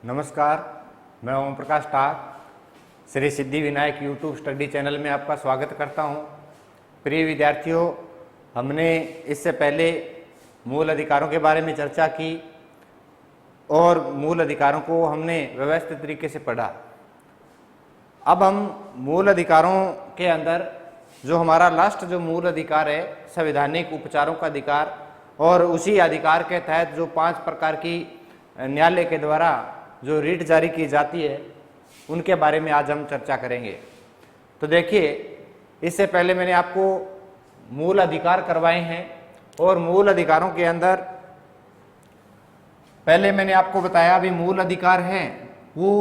नमस्कार, मैं ओम प्रकाश टाक Shri Siddhi Vinayak YouTube study channel में आपका स्वागत करता हूं। प्रिय विद्यार्थियों, हमने इससे पहले मूल अधिकारों के बारे में चर्चा की और मूल अधिकारों को हमने व्यवस्थित तरीके से पढ़ा। अब हम मूल अधिकारों के अंदर जो हमारा लास्ट जो मूल अधिकार है, संवैधानिक उपचारों का अधिकार, और उसी अधिकार के तहत जो 5 प्रकार की न्यायालय के द्वारा जो रीट जारी की जाती है, उनके बारे में आज हम चर्चा करेंगे। तो देखिए, इससे पहले मैंने आपको मूल अधिकार करवाए हैं और मूल अधिकारों के अंदर पहले मैंने आपको बताया भी मूल अधिकार हैं वो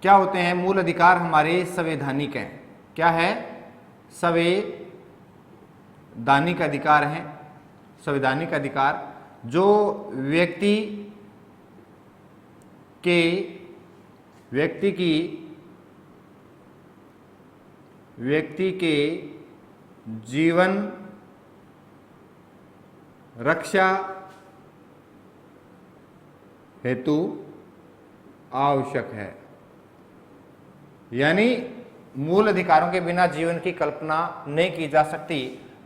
क्या होते हैं। मूल अधिकार हमारे संवैधानिक हैं। क्या है? संवैधानिक अधिकार हैं। संवैधानिक अधिकार जो व्यक्ति के जीवन रक्षा हेतु आवश्यक है। यानी मूल अधिकारों के बिना जीवन की कल्पना नहीं की जा सकती।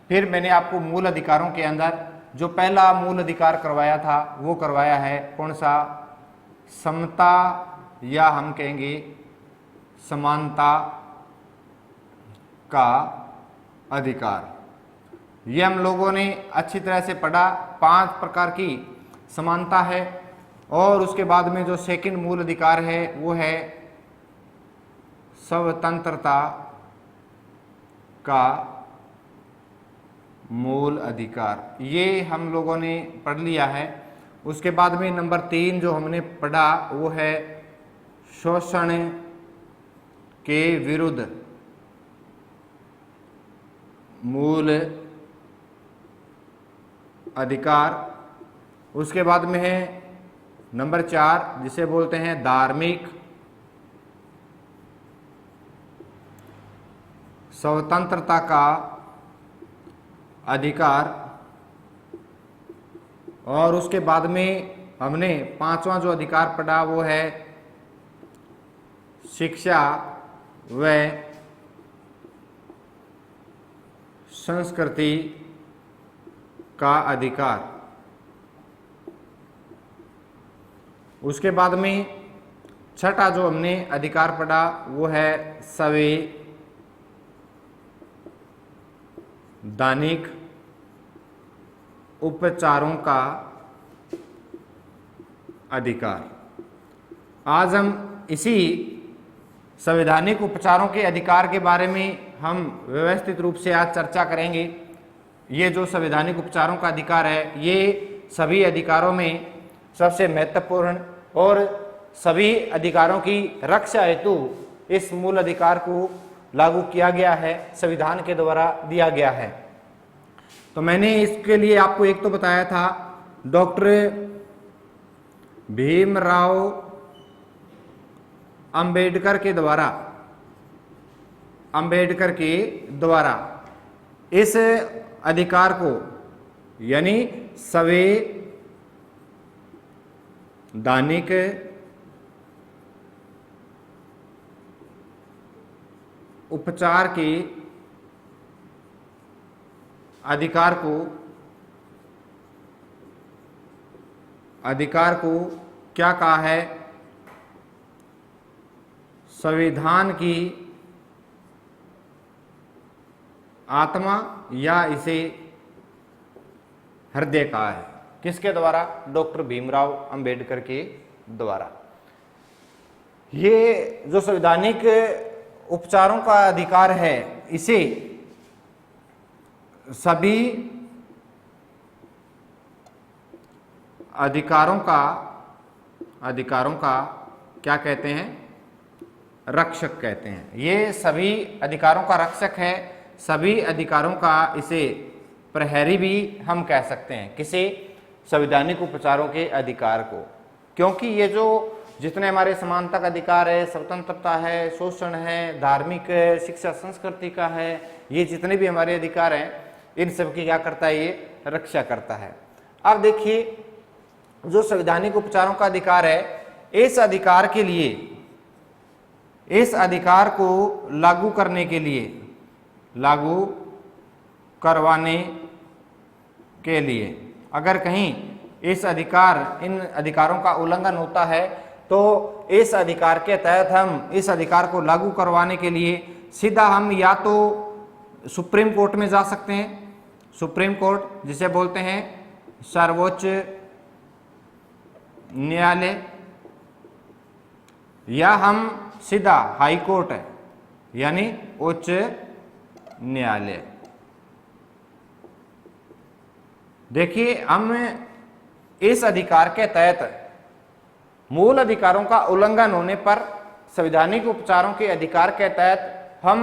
फिर मैंने आपको मूल अधिकारों के अंदर जो पहला मूल अधिकार करवाया था वो करवाया है कौन सा? समता, या हम कहेंगे समानता का अधिकार। ये हम लोगों ने अच्छी तरह से पढ़ा। 5 प्रकार की समानता है। और उसके बाद में जो सेकंड मूल अधिकार है वो है स्वतंत्रता का मूल अधिकार। ये हम लोगों ने पढ़ लिया है। उसके बाद में नंबर 3 जो हमने पढ़ा वो है शोषण के विरुद्ध मूल अधिकार। उसके बाद में है नंबर 4 जिसे बोलते हैं धार्मिक स्वतंत्रता का अधिकार। और उसके बाद में हमने 5वां जो अधिकार पढ़ा वो है शिक्षा व संस्कृति का अधिकार। उसके बाद में 6ठा जो हमने अधिकार पढ़ा वो है संवैधानिक उपचारों का अधिकार। आज हम इसी संवैधानिक उपचारों के अधिकार के बारे में हम व्यवस्थित रूप से आज चर्चा करेंगे। ये जो संवैधानिक उपचारों का अधिकार है, ये सभी अधिकारों में सबसे महत्वपूर्ण और सभी अधिकारों की रक्षा हेतु इस मूल अधिकार को लागू किया गया है, संविधान के द्वारा दिया गया है। तो मैंने इसके लिए आपको एक तो बताया था डॉक्टर भीमराव अंबेडकर के द्वारा इस अधिकार को यानी संवैधानिक उपचार के अधिकार को क्या कहा है? संविधान की आत्मा या इसे हृदय कहा है। किसके द्वारा? डॉक्टर भीमराव अंबेडकर के द्वारा। ये जो संवैधानिक उपचारों का अधिकार है, इसे सभी अधिकारों का क्या कहते हैं? रक्षक कहते हैं। ये सभी अधिकारों का रक्षक है। सभी अधिकारों का इसे प्रहरी भी हम कह सकते हैं। किसे? संवैधानिक उपचारों के अधिकार को। क्योंकि ये जो जितने हमारे समानता का अधिकार है, स्वतंत्रता है, शोषण है, धार्मिक शिक्षा संस्कृति का है, ये जितने भी हमारे अधिकार हैं, इन सब की क्या करता है? ये रक्षा करता है। अब देखिए, जो संवैधानिक उपचारों का अधिकार है, इस अधिकार के लिए, इस अधिकार को लागू करने के लिए, लागू करवाने के लिए अगर कहीं इस अधिकार, इन अधिकारों का उल्लंघन होता है तो इस अधिकार के तहत हम इस अधिकार को लागू करवाने के लिए सीधा हम या तो सुप्रीम कोर्ट में जा सकते हैं, सुप्रीम कोर्ट जिसे बोलते हैं सर्वोच्च न्यायालय, या हम सीधा हाई कोर्ट है यानी उच्च न्यायालय। देखिए, हम इस अधिकार के तहत मूल अधिकारों का उल्लंघन होने पर संवैधानिक उपचारों के अधिकार के तहत हम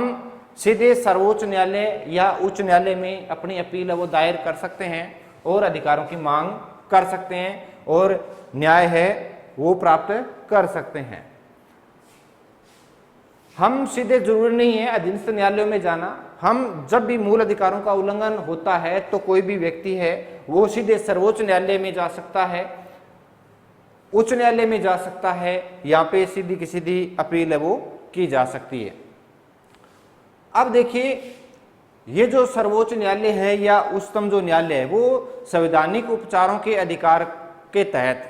सीधे सर्वोच्च न्यायालय या उच्च न्यायालय में अपनी अपील है वो दायर कर सकते हैं और अधिकारों की मांग कर सकते हैं और न्याय है वो प्राप्त कर सकते हैं। हम सीधे जरूरी नहीं है अधीनस्थ न्यायालयों में जाना, हम जब भी मूल अधिकारों का उल्लंघन होता है तो कोई भी व्यक्ति है वो सीधे सर्वोच्च न्यायालय में जा सकता है, उच्च न्यायालय में जा सकता है, यहाँ पे सीधी की सीधी अपील है वो की जा सकती है। अब देखिए, ये जो सर्वोच्च न्यायालय है या उच्चतम जो न्यायालय है वो संवैधानिक उपचारों के अधिकार के तहत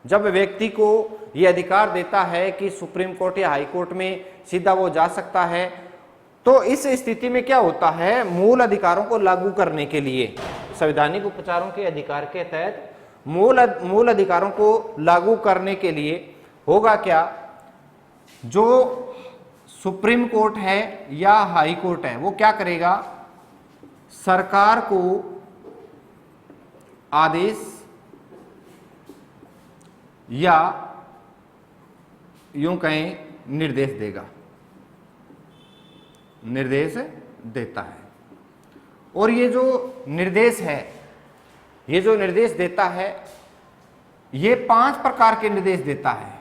जब व्यक्ति को ये अधिकार देता है कि सुप्रीम कोर्ट या हाई कोर्ट में सीधा वो जा सकता है, तो इस स्थिति में क्या होता है, मूल अधिकारों को लागू करने के लिए संवैधानिक उपचारों के अधिकार के तहत मूल अधिकारों को लागू करने के लिए होगा क्या, जो सुप्रीम कोर्ट है या हाई कोर्ट है वो क्या करेगा, सरकार को आदेश या यूं कहें निर्देश देगा, निर्देश देता है। और ये जो निर्देश है, ये जो निर्देश देता है ये 5 प्रकार के निर्देश देता है,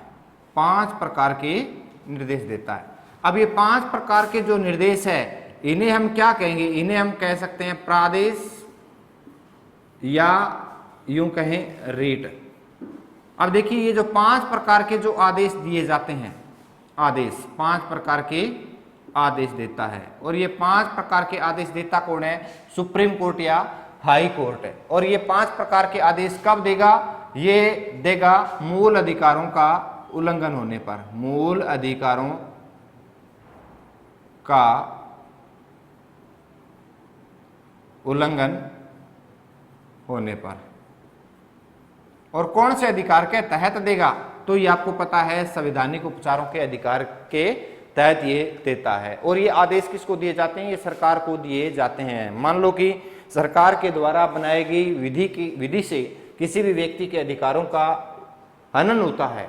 5 प्रकार के निर्देश देता है। अब ये 5 प्रकार के जो निर्देश है इन्हें हम क्या कहेंगे, इन्हें हम कह सकते हैं प्रादेश या यूं कहें रीट। अब देखिए, ये जो 5 प्रकार के जो आदेश दिए जाते हैं, आदेश 5 प्रकार के आदेश देता है, और ये 5 प्रकार के आदेश देता कौन है, सुप्रीम कोर्ट या हाई कोर्ट है। और ये 5 प्रकार के आदेश कब देगा, ये देगा मूल अधिकारों का उल्लंघन होने पर, मूल अधिकारों का उल्लंघन होने पर। और कौन से अधिकार के तहत देगा, तो ये आपको पता है संवैधानिक उपचारों के अधिकार के तहत ये देता है। और ये आदेश किसको दिए जाते हैं, ये सरकार को दिए जाते हैं। मान लो कि सरकार के द्वारा बनाई गई विधि से किसी भी व्यक्ति के अधिकारों का हनन होता है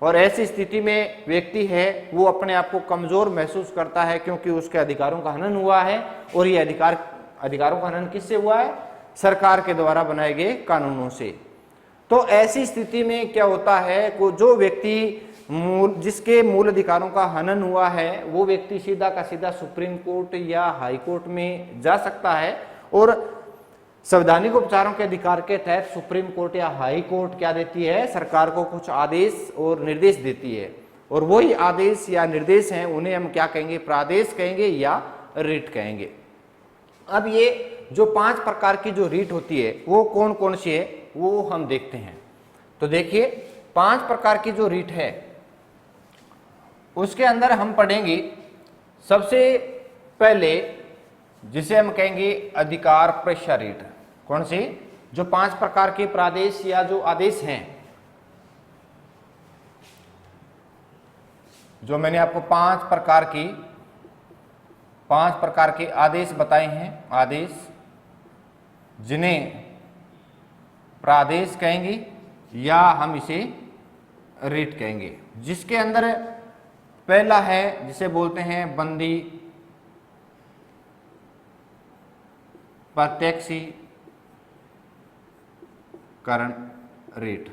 और ऐसी स्थिति में व्यक्ति है वो अपने आप को कमजोर महसूस करता है क्योंकि उसके अधिकारों का हनन हुआ है, और ये अधिकारों का हनन किससे हुआ है, सरकार के द्वारा बनाए गए कानूनों से। तो ऐसी स्थिति में क्या होता है, को जो व्यक्ति जिसके मूल अधिकारों का हनन हुआ है वो व्यक्ति सीधा का सीधा सुप्रीम कोर्ट या हाई कोर्ट में जा सकता है, और संवैधानिक उपचारों के अधिकार के तहत सुप्रीम कोर्ट या हाई कोर्ट क्या देती है, सरकार को कुछ आदेश और निर्देश देती है, और वही आदेश या निर्देश हैं उन्हें हम क्या कहेंगे, प्रादेश कहेंगे या रीट कहेंगे। अब ये जो 5 प्रकार की जो रीट होती है वो कौन कौन सी है वो हम देखते हैं। तो देखिए, 5 प्रकार की जो रीट है उसके अंदर हम पढ़ेंगे सबसे पहले जिसे हम कहेंगे अधिकार परीक्षा रीट। कौन सी, जो 5 प्रकार के प्रादेश या जो आदेश हैं, जो मैंने आपको 5 प्रकार के आदेश बताए हैं, आदेश जिन्हें प्रादेश कहेंगे या हम इसे रीट कहेंगे, जिसके अंदर पहला है जिसे बोलते हैं बंदी प्रत्यक्षीकरण रीट,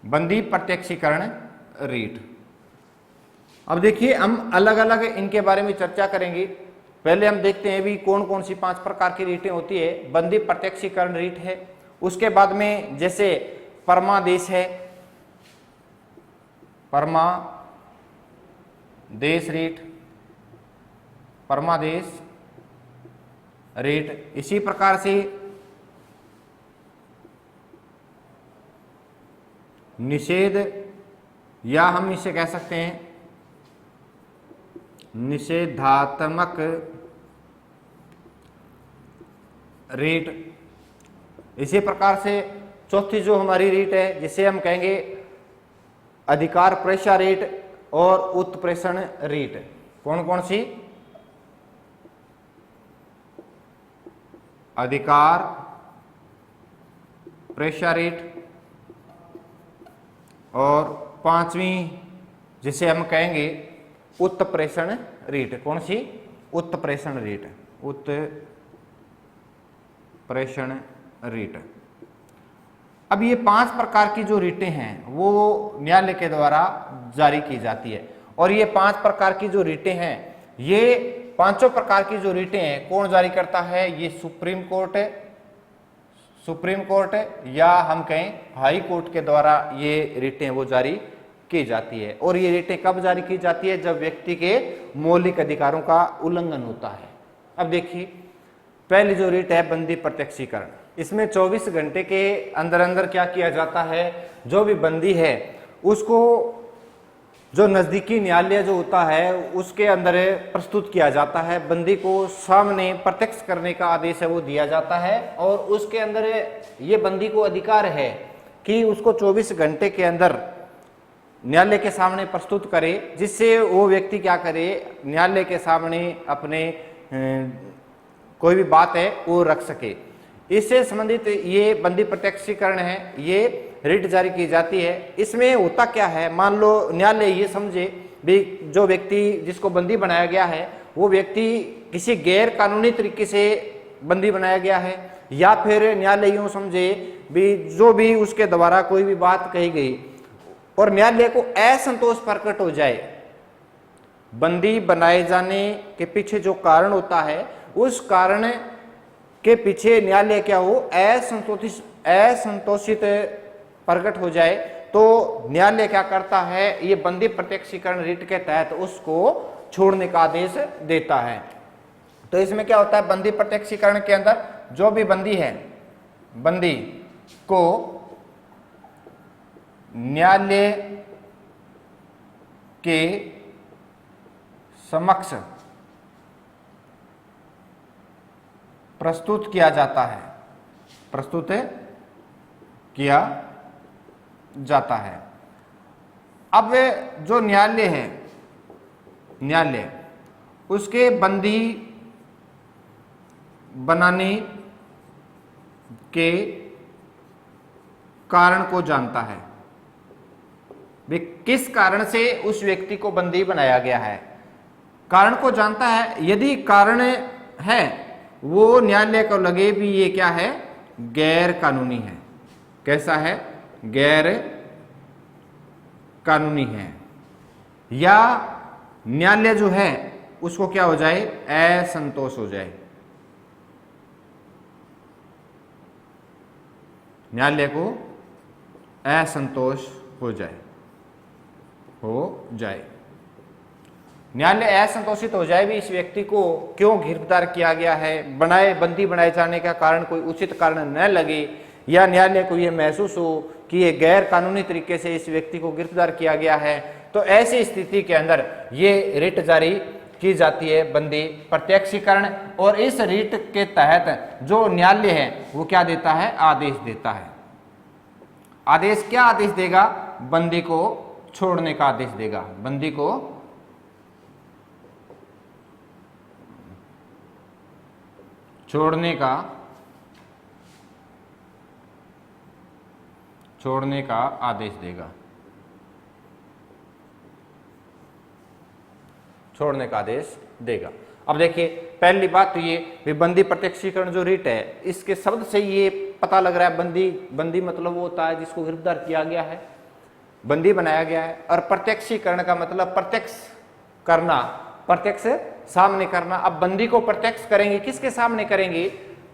बंदी प्रत्यक्षीकरण रीट। अब देखिए, हम अलग अलग इनके बारे में चर्चा करेंगे। पहले हम देखते हैं भी कौन कौन सी 5 प्रकार की रीटें होती है। बंदी प्रत्यक्षीकरण रीट है, उसके बाद में जैसे परमादेश है, परमादेश रीट, परमादेश रीट। इसी प्रकार से निषेध, या हम इसे कह सकते हैं निषेधात्मक रीट। इसी प्रकार से चौथी जो हमारी रीट है जिसे हम कहेंगे अधिकार प्रेषा रीट और उत्प्रेषण रीट। कौन कौन सी? अधिकार प्रेषा रीट और पांचवी जिसे हम कहेंगे उत्प्रेषण रीट। कौन सी? उत्प्रेषण रीट, उत्प्रेषण रीट। अब ये 5 प्रकार की जो रीटें हैं वो न्यायालय के द्वारा जारी की जाती है, और ये 5 प्रकार की जो रीटें हैं, ये पांचों प्रकार की जो रीटें हैं कौन जारी करता है? ये सुप्रीम कोर्ट है, सुप्रीम कोर्ट या हम कहें हाई कोर्ट के द्वारा ये रीटें वो जारी की जाती है। और ये रीटें कब जारी की जाती है? जब व्यक्ति के मौलिक अधिकारों का उल्लंघन होता है। अब देखिए, पहली जो रीट है बंदी प्रत्यक्षीकरण। इसमें 24 घंटे के अंदर अंदर क्या किया जाता है? जो भी बंदी है उसको जो नजदीकी न्यायालय जो होता है उसके अंदर प्रस्तुत किया जाता है, बंदी को सामने प्रत्यक्ष करने का आदेश है वो दिया जाता है, और उसके अंदर ये बंदी को अधिकार है कि उसको 24 घंटे के अंदर न्यायालय के सामने प्रस्तुत करे, जिससे वो व्यक्ति क्या करे, न्यायालय के सामने अपने कोई भी बात है वो रख सके। इससे संबंधित ये बंदी प्रत्यक्षीकरण है, ये रिट जारी की जाती है। इसमें होता क्या है? मान लो न्यायालय ये समझे भी जो व्यक्ति जिसको बंदी बनाया गया है वो व्यक्ति किसी गैर कानूनी तरीके से बंदी बनाया गया है, या फिर न्यायालय यूं समझे भी जो भी उसके द्वारा कोई भी बात कही गई और न्यायालय को असंतोष प्रकट हो जाए, बंदी बनाए जाने के पीछे जो कारण होता है उस कारण के पीछे न्यायालय क्या हो, असंतोषित प्रकट हो जाए, तो न्यायालय क्या करता है? ये बंदी प्रत्यक्षीकरण रिट के तहत उसको छोड़ने का आदेश देता है। तो इसमें क्या होता है? बंदी प्रत्यक्षीकरण के अंदर जो भी बंदी है, बंदी को न्यायालय के समक्ष प्रस्तुत किया जाता है, प्रस्तुत किया जाता है। अब जो न्यायालय है, न्यायालय उसके बंदी बनाने के कारण को जानता है, वे किस कारण से उस व्यक्ति को बंदी बनाया गया है, कारण को जानता है। यदि कारण है वो न्यायालय को लगे भी ये क्या है, गैर कानूनी है, कैसा है, गैर कानूनी है, या न्यायालय जो है उसको क्या हो जाए, असंतोष हो जाए, न्यायालय को असंतोष हो जाए, न्यायालय असंतोषित हो जाए भी इस व्यक्ति को क्यों गिरफ्तार किया गया है, बंदी बनाए जाने का कारण कोई उचित कारण न लगे, या न्यायालय को यह महसूस हो कि ये गैर कानूनी तरीके से इस व्यक्ति को गिरफ्तार किया गया है, तो ऐसी स्थिति के अंदर ये रिट जारी की जाती है, बंदी प्रत्यक्षीकरण। और इस रिट के तहत जो न्यायालय है वो क्या देता है, आदेश देता है। आदेश क्या आदेश देगा, बंदी को छोड़ने का आदेश देगा, बंदी को छोड़ने का आदेश देगा, छोड़ने का आदेश देगा। अब देखिए, पहली बात तो ये बंदी प्रत्यक्षीकरण जो रिट है, इसके शब्द से ये पता लग रहा है बंदी मतलब वो होता है जिसको गिरफ्तार किया गया है, बंदी बनाया गया है। और प्रत्यक्षीकरण का मतलब प्रत्यक्ष करना, प्रत्यक्ष सामने करना। अब बंदी को प्रत्यक्ष करेंगे, किसके सामने करेंगे,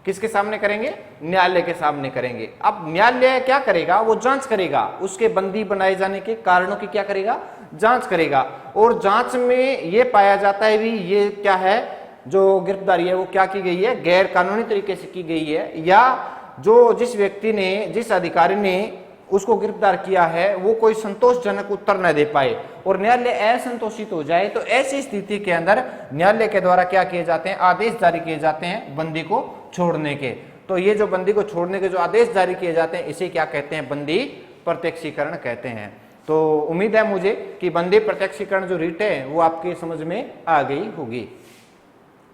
किसके सामने करेंगे? न्यायालय के सामने करेंगे। अब न्यायालय क्या करेगा? वो जांच करेगा, उसके बंदी बनाए जाने के कारणों की क्या करेगा? जांच करेगा। और जांच में ये पाया जाता है भी ये क्या है, जो गिरफ्तारी है वो क्या की गई है? गैर कानूनी तरीके से की गई है, या जो जिस व्यक्ति ने, जिस अधिकारी ने उसको गिरफ्तार किया है वो कोई संतोषजनक उत्तर न दे पाए और न्यायालय असंतोषित हो जाए, तो ऐसी स्थिति के अंदर न्यायालय के द्वारा क्या किए जाते हैं? आदेश जारी किए जाते हैं बंदी को छोड़ने के। तो ये जो बंदी को छोड़ने के जो आदेश जारी किए जाते हैं इसे क्या कहते हैं? बंदी प्रत्यक्षीकरण कहते हैं। तो उम्मीद है मुझे कि बंदी प्रत्यक्षीकरण जो रीट है वो आपके समझ में आ गई होगी।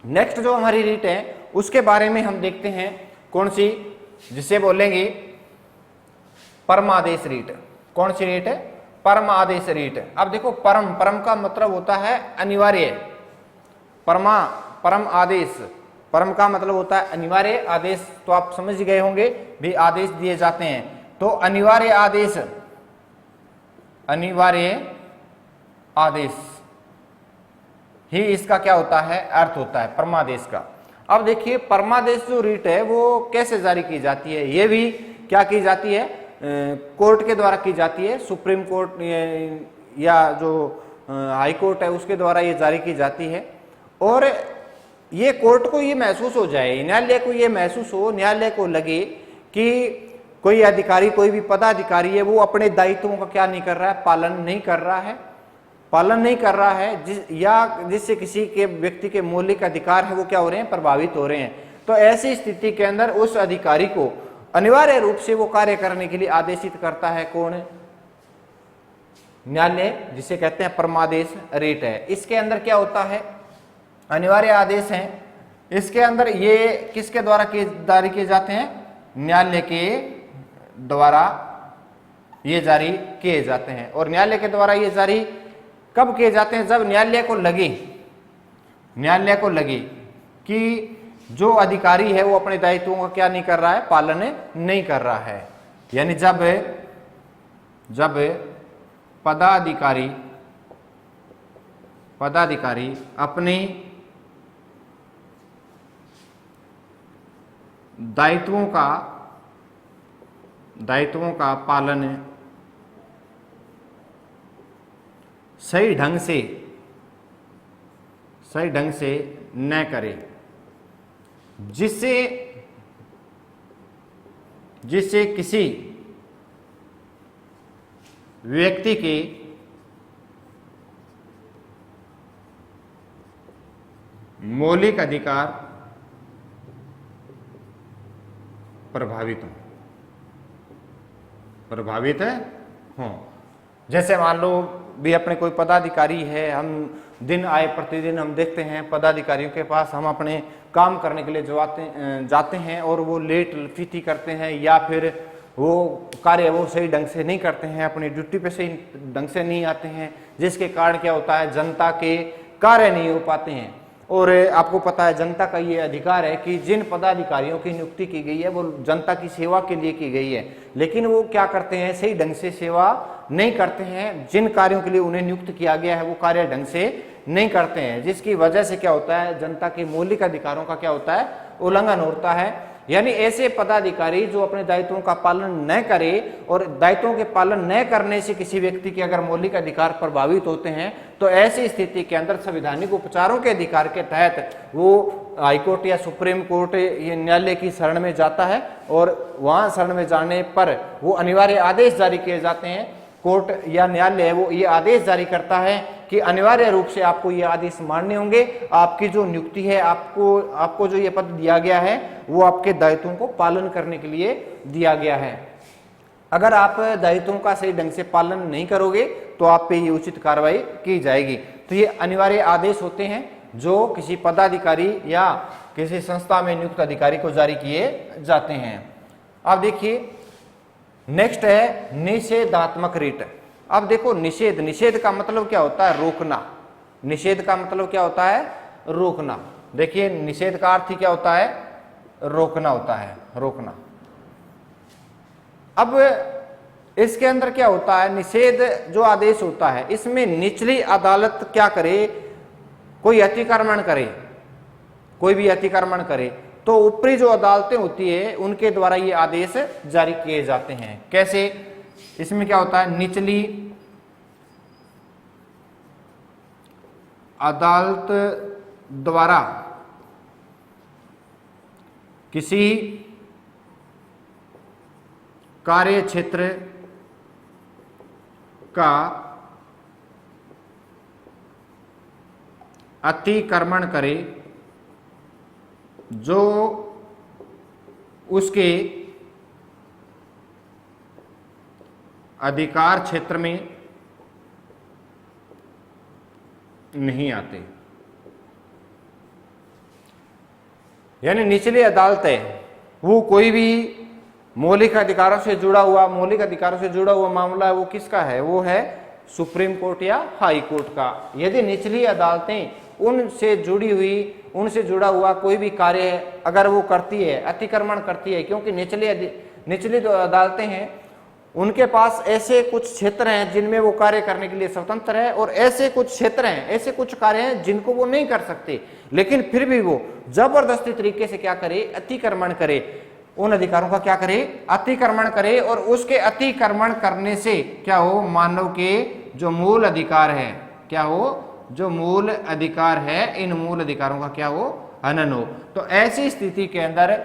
नेक्स्ट जो हमारी रीट है उसके बारे में हम देखते हैं, कौन सी? जिसे बोलेंगे परमादेश रीट। कौन सी रीट है? परमादेश रीट। अब देखो, परम का मतलब होता है अनिवार्य, परम आदेश, परम का मतलब होता है अनिवार्य आदेश, तो आप समझ गए होंगे भी आदेश दिए जाते हैं, तो अनिवार्य आदेश, अनिवार्य आदेश ही इसका क्या होता है? अर्थ होता है परमादेश का। अब देखिए, परमादेश जो रीट है वो कैसे जारी की जाती है? ये भी क्या की जाती है? कोर्ट के द्वारा की जाती है, सुप्रीम कोर्ट या जो हाई कोर्ट है उसके द्वारा ये जारी की जाती है। और ये कोर्ट को ये महसूस हो जाए, न्यायालय को ये महसूस हो, न्यायालय को लगे कि कोई अधिकारी, कोई भी पदाधिकारी है वो अपने दायित्वों का क्या नहीं कर रहा है? पालन नहीं कर रहा है, पालन नहीं कर रहा है, जिससे किसी के व्यक्ति के मौलिक अधिकार है वो क्या हो रहे हैं? प्रभावित हो रहे हैं। तो ऐसी स्थिति के अंदर उस अधिकारी को अनिवार्य रूप से वो कार्य करने के लिए आदेशित करता है कौन? न्यायालय, जिसे कहते हैं परमादेश रीट है। इसके अंदर क्या होता है? अनिवार्य आदेश हैं, इसके अंदर ये किसके द्वारा जारी किए जाते हैं? न्यायालय के द्वारा ये जारी किए जाते हैं। और न्यायालय के द्वारा ये जारी कब किए जाते हैं? जब न्यायालय को लगे कि जो अधिकारी है वो अपने दायित्वों का क्या नहीं कर रहा है? पालन नहीं कर रहा है। यानी जब पदाधिकारी अपने दायित्वों का पालन सही ढंग से न करे, जिससे किसी व्यक्ति के मौलिक अधिकार प्रभावित हों। जैसे मान लो भी अपने कोई पदाधिकारी है, हम दिन आए प्रतिदिन हम देखते हैं पदाधिकारियों के पास हम अपने काम करने के लिए जाते हैं और वो लेट फीती करते हैं, या फिर वो कार्य वो सही ढंग से नहीं करते हैं, अपनी ड्यूटी पे सही ढंग से नहीं आते हैं, जिसके कारण क्या होता है? जनता के कार्य नहीं हो पाते हैं। और आपको पता है जनता का ये अधिकार है कि जिन पदाधिकारियों की नियुक्ति की गई है वो जनता की सेवा के लिए की गई है, लेकिन वो क्या करते हैं? सही ढंग से सेवा नहीं करते हैं, जिन कार्यों के लिए उन्हें नियुक्त किया गया है वो कार्य ढंग से नहीं करते हैं, जिसकी वजह से क्या होता है? जनता के मौलिक अधिकारों का क्या होता है? उल्लंघन होता है। यानी ऐसे पदाधिकारी जो अपने दायित्वों का पालन न करे और दायित्वों के पालन न करने से किसी व्यक्ति के अगर मौलिक अधिकार प्रभावित होते हैं, तो ऐसी स्थिति के अंदर संवैधानिक उपचारों के अधिकार के तहत वो हाईकोर्ट या सुप्रीम कोर्ट ये न्यायालय की शरण में जाता है और वहां शरण में जाने पर वो अनिवार्य आदेश जारी किए जाते हैं। कोर्ट या न्यायालय वो ये आदेश जारी करता है कि अनिवार्य रूप से आपको ये आदेश मानने होंगे, आपकी जो नियुक्ति है, आपको जो ये पद दिया गया है वो आपके दायित्वों को पालन करने के लिए दिया गया है। अगर आप दायित्वों का सही ढंग से पालन नहीं करोगे तो आप पे ये उचित कार्रवाई की जाएगी। तो ये अनिवार्य आदेश होते हैं जो किसी पदाधिकारी या किसी संस्था में नियुक्त अधिकारी को जारी किए जाते हैं। अब देखिए नेक्स्ट है निषेधात्मक रीट। अब देखो निषेध का मतलब क्या होता है? रोकना। निषेध का मतलब क्या होता है? रोकना। देखिए निषेध का अर्थ ही क्या होता है? रोकना होता है, रोकना। अब इसके अंदर क्या होता है? निषेध जो आदेश होता है इसमें निचली अदालत क्या करे? कोई अतिक्रमण करे, कोई भी अतिक्रमण करे तो ऊपरी जो अदालतें होती है उनके द्वारा ये आदेश जारी किए जाते हैं। कैसे? इसमें क्या होता है, निचली अदालत द्वारा किसी कार्य क्षेत्र का अतिक्रमण करे जो उसके अधिकार क्षेत्र में नहीं आते। यानी निचली अदालत है वो कोई भी मौलिक अधिकारों से जुड़ा हुआ मामला है, वो किसका है? वो है सुप्रीम कोर्ट या हाई कोर्ट का। यदि निचली अदालतें उनसे जुड़ा हुआ कोई भी कार्य अगर वो करती है, अतिक्रमण करती है, क्योंकि निचली जो अदालतें हैं उनके पास ऐसे कुछ क्षेत्र हैं जिनमें वो कार्य करने के लिए स्वतंत्र है, और ऐसे कुछ क्षेत्र हैं, ऐसे कुछ कार्य हैं जिनको वो नहीं कर सकते, लेकिन फिर भी वो जबरदस्ती तरीके से क्या करे? अतिक्रमण करे, उन अधिकारों का क्या करे? अतिक्रमण करे। और उसके अतिक्रमण करने से क्या हो? मानव के जो मूल अधिकार है, क्या हो? जो मूल अधिकार है, इन मूल अधिकारों का क्या हो? हनन हो। तो ऐसी स्थिति के अंदर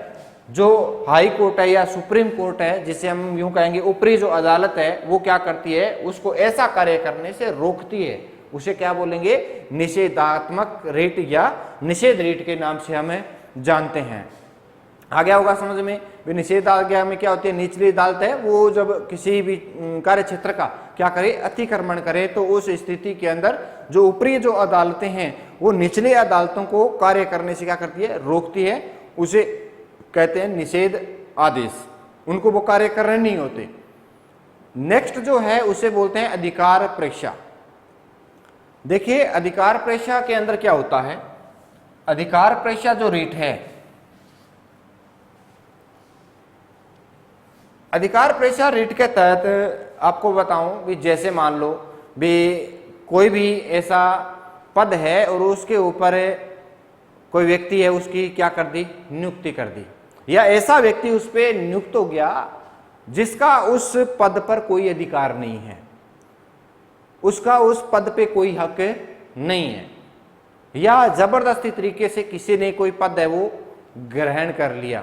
जो हाई कोर्ट है या सुप्रीम कोर्ट है, जिसे हम यूं कहेंगे ऊपरी जो अदालत है, वो क्या करती है? उसको ऐसा कार्य करने से रोकती है। उसे क्या बोलेंगे? निषेधात्मक रिट या निषेध रिट के नाम से हमें जानते हैं। आ गया होगा समझ में? निषेधाज्ञा में क्या होती है? निचली अदालत है वो जब किसी भी कार्य क्षेत्र का क्या करे? अतिक्रमण करे, तो उस स्थिति के अंदर जो ऊपरी जो अदालतें हैं वो निचली अदालतों को कार्य करने से क्या करती है? रोकती है। उसे कहते हैं निषेध आदेश, उनको वो कार्य कर रहे नहीं होते। नेक्स्ट जो है उसे बोलते हैं अधिकार प्रेक्षा। देखिए अधिकार प्रेक्षा के अंदर क्या होता है? अधिकार प्रेक्षा जो रीट है, अधिकार प्रेक्षा रीट के तहत आपको बताऊं भी, जैसे मान लो भी कोई भी ऐसा पद है और उसके ऊपर कोई व्यक्ति है, उसकी क्या कर दी? नियुक्ति कर दी, या ऐसा व्यक्ति उस पर नियुक्त हो गया जिसका उस पद पर कोई अधिकार नहीं है, उसका उस पद पे कोई हक नहीं है, या जबरदस्ती तरीके से किसी ने कोई पद है वो ग्रहण कर लिया।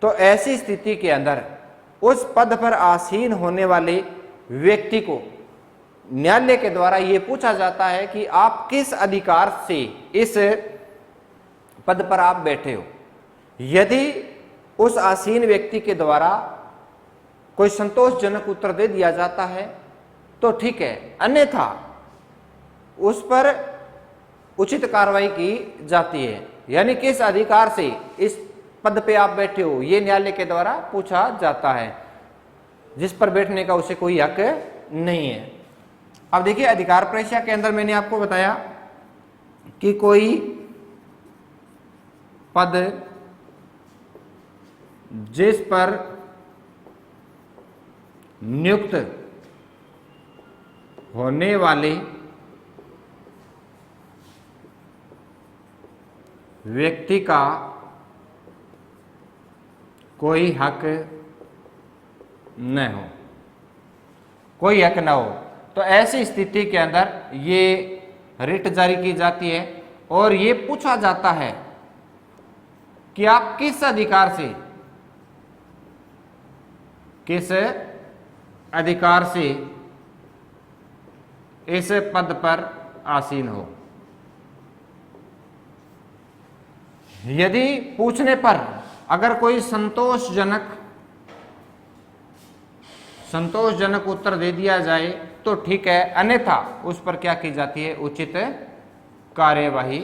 तो ऐसी स्थिति के अंदर उस पद पर आसीन होने वाले व्यक्ति को न्यायालय के द्वारा यह पूछा जाता है कि आप किस अधिकार से इस पद पर आप बैठे हो। यदि उस आसीन व्यक्ति के द्वारा कोई संतोषजनक उत्तर दे दिया जाता है तो ठीक है, अन्यथा उस पर उचित कार्रवाई की जाती है। यानी किस अधिकार से इस पद पे आप बैठे हो, ये न्यायालय के द्वारा पूछा जाता है, जिस पर बैठने का उसे कोई हक नहीं है। अब देखिए अधिकार प्रेक्षा के अंदर मैंने आपको बताया कि कोई पद जिस पर नियुक्त होने वाले व्यक्ति का कोई हक न हो, कोई हक न हो, तो ऐसी स्थिति के अंदर ये रिट जारी की जाती है और ये पूछा जाता है कि आप किस अधिकार से इस पद पर आसीन हो। यदि पूछने पर अगर कोई संतोषजनक उत्तर दे दिया जाए तो ठीक है, अन्यथा उस पर क्या की जाती है? उचित कार्यवाही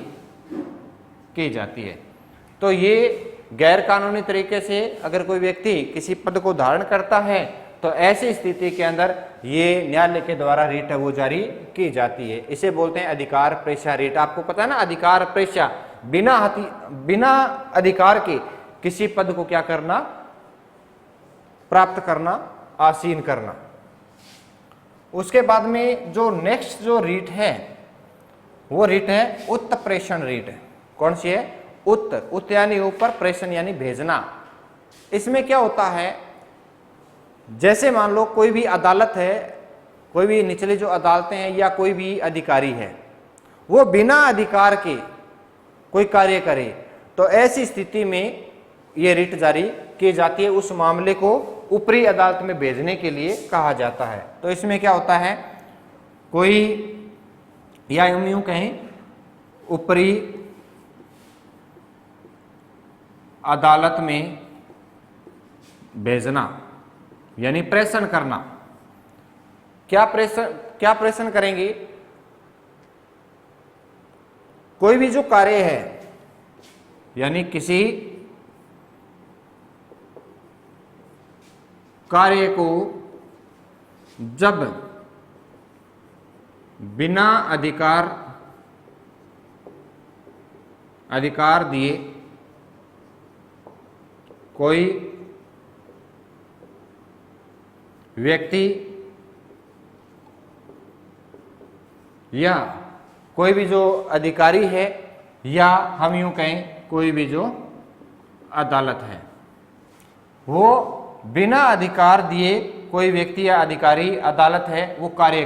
की जाती है। तो ये गैर कानूनी तरीके से अगर कोई व्यक्ति किसी पद को धारण करता है तो ऐसी स्थिति के अंदर ये न्यायालय के द्वारा रिट है वो जारी की जाती है। इसे बोलते हैं अधिकार प्रेक्षा रिट। आपको पता है ना, अधिकार प्रेक्षा बिना अधिकार के किसी पद को क्या करना? प्राप्त करना, आसीन करना। उसके बाद में जो नेक्स्ट जो रीट है वो रीट है उत्प्रेषण रीट। कौन सी है? उत यानी ऊपर, प्रेषण यानी भेजना। इसमें क्या होता है, जैसे मान लो कोई भी अदालत है, कोई भी निचली जो अदालतें हैं या कोई भी अधिकारी है, वो बिना अधिकार के कोई कार्य करे, तो ऐसी स्थिति में ये रिट जारी की जाती है। उस मामले को ऊपरी अदालत में भेजने के लिए कहा जाता है। तो इसमें क्या होता है, कोई या यूं कहें ऊपरी अदालत में भेजना यानी प्रेषण करना। क्या प्रेषण करेंगे, कोई भी जो कार्य है यानी किसी कार्य को जब बिना अधिकार दिए कोई व्यक्ति या कोई भी जो अधिकारी है, या हम यूं कहें कोई भी जो अदालत है, वो बिना अधिकार दिए कोई व्यक्ति या अधिकारी अदालत है वो कार्य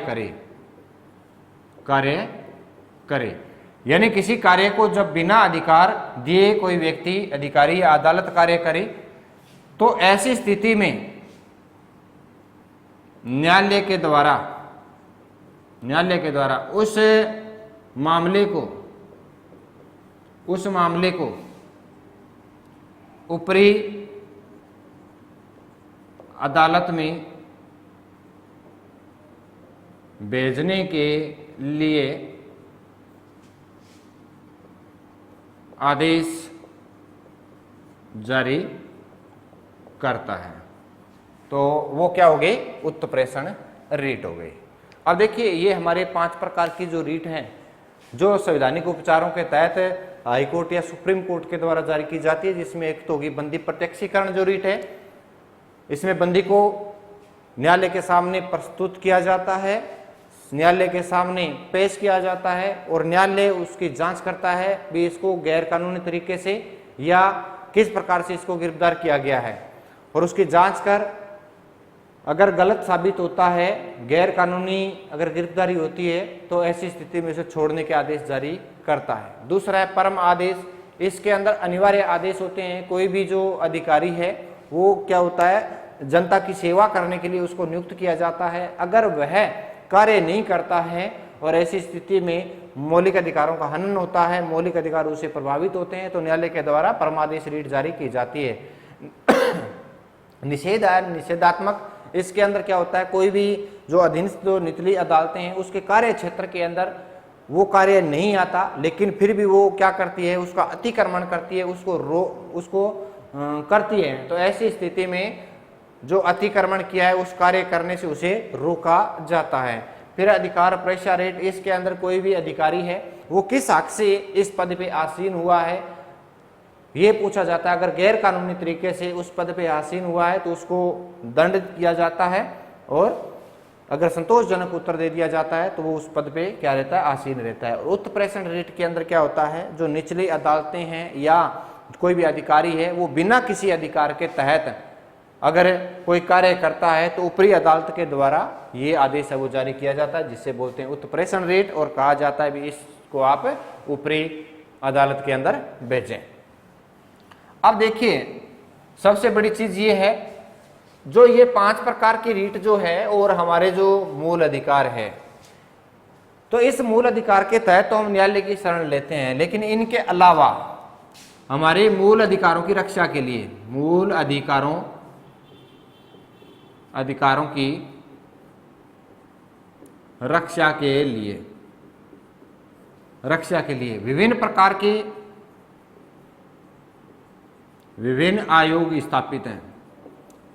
करे यानी किसी कार्य को जब बिना अधिकार दिए कोई व्यक्ति, अधिकारी या अदालत कार्य करे, तो ऐसी स्थिति में न्यायालय के द्वारा उस मामले को ऊपरी अदालत में भेजने के लिए आदेश जारी करता है। तो वो क्या हो गई, उत्प्रेषण रीट हो गई। अब देखिए, ये हमारे 5 प्रकार की जो रीट हैं, जो संवैधानिक उपचारों के तहत हाईकोर्ट या सुप्रीम कोर्ट के द्वारा जारी की जाती है, जिसमें एक तो होगी बंदी प्रत्यक्षीकरण जो रीट है। इसमें बंदी को न्यायालय के सामने प्रस्तुत किया जाता है, न्यायालय के सामने पेश किया जाता है और न्यायालय उसकी जांच करता है भी इसको गैर कानूनी तरीके से या किस प्रकार से इसको गिरफ्तार किया गया है, और उसकी जांच कर अगर गलत साबित होता है, गैर कानूनी अगर गिरफ्तारी होती है, तो ऐसी स्थिति में उसे छोड़ने के आदेश जारी करता है। दूसरा है परम आदेश। इसके अंदर अनिवार्य आदेश होते हैं। कोई भी जो अधिकारी है वो क्या होता है, जनता की सेवा करने के लिए उसको नियुक्त किया जाता है। अगर वह कार्य नहीं करता है और ऐसी स्थिति में मौलिक अधिकारों का हनन होता है, मौलिक अधिकार उससे प्रभावित होते हैं, तो न्यायालय के द्वारा परमादेश रीट जारी की जाती है। निषेधात्मक, इसके अंदर क्या होता है, कोई भी जो अधीनस्थ जो निचली अदालतें हैं उसके कार्य क्षेत्र के अंदर वो कार्य नहीं आता, लेकिन फिर भी वो क्या करती है, उसका अतिक्रमण करती है, उसको करती है। तो ऐसी स्थिति में जो अतिक्रमण किया है उस कार्य करने से उसे रोका जाता है। फिर अधिकार परीक्षा रेट, इसके अंदर कोई भी अधिकारी है वो किस हक से इस पद पे आसीन हुआ है ये पूछा जाता है। अगर गैर कानूनी तरीके से उस पद पे आसीन हुआ है तो उसको दंड किया जाता है, और अगर संतोषजनक उत्तर दे दिया जाता है तो वो उस पद पे क्या रहता है, आसीन रहता है। और उत्प्रेषण रेट के अंदर क्या होता है, जो निचली अदालतें हैं या कोई भी अधिकारी है वो बिना किसी अधिकार के तहत अगर कोई कार्य करता है तो ऊपरी अदालत के द्वारा ये आदेश है वो जारी किया जाता है, जिससे बोलते हैं उत्प्रेषण रेट, और कहा जाता है भी इसको आप ऊपरी अदालत के अंदर भेजें। अब देखिए, सबसे बड़ी चीज ये है, जो ये 5 प्रकार की रीट जो है और हमारे जो मूल अधिकार है, तो इस मूल अधिकार के तहत तो हम न्यायालय की शरण लेते हैं, लेकिन इनके अलावा हमारे मूल अधिकारों की रक्षा के लिए, मूल अधिकारों की रक्षा के लिए विभिन्न आयोग स्थापित हैं,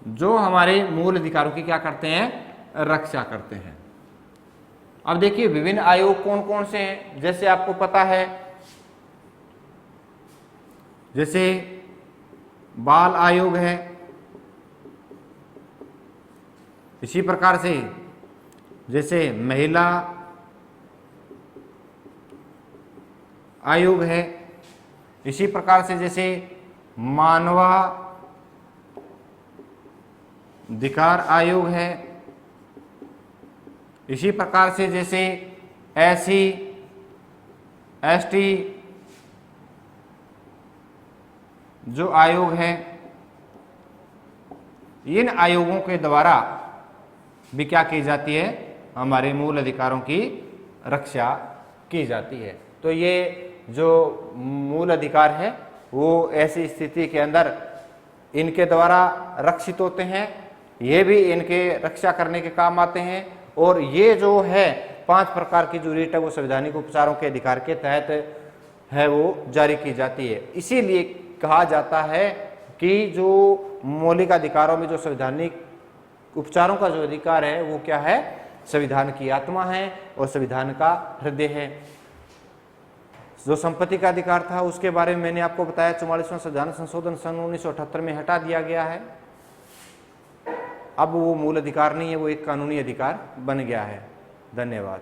जो हमारे मूल अधिकारों की क्या करते हैं, रक्षा करते हैं। अब देखिए, विभिन्न आयोग कौन कौन से हैं, जैसे आपको पता है, जैसे बाल आयोग है, इसी प्रकार से जैसे महिला आयोग है, इसी प्रकार से जैसे मानवाधिकार आयोग है, इसी प्रकार से जैसे SC ST जो आयोग है, इन आयोगों के द्वारा भी क्या की जाती है, हमारे मूल अधिकारों की रक्षा की जाती है। तो ये जो मूल अधिकार है वो ऐसी स्थिति के अंदर इनके द्वारा रक्षित होते हैं, ये भी इनके रक्षा करने के काम आते हैं। और ये जो है 5 प्रकार की जो रीट है वो संवैधानिक उपचारों के अधिकार के तहत है वो जारी की जाती है। इसीलिए कहा जाता है कि जो मौलिक अधिकारों में जो संवैधानिक उपचारों का जो अधिकार है वो क्या है, संविधान की आत्मा है और संविधान का हृदय है। जो संपत्ति का अधिकार था उसके बारे में मैंने आपको बताया, 44वां संविधान संशोधन सन 1978 में हटा दिया गया है। अब वो मूल अधिकार नहीं है, वो एक कानूनी अधिकार बन गया है। धन्यवाद।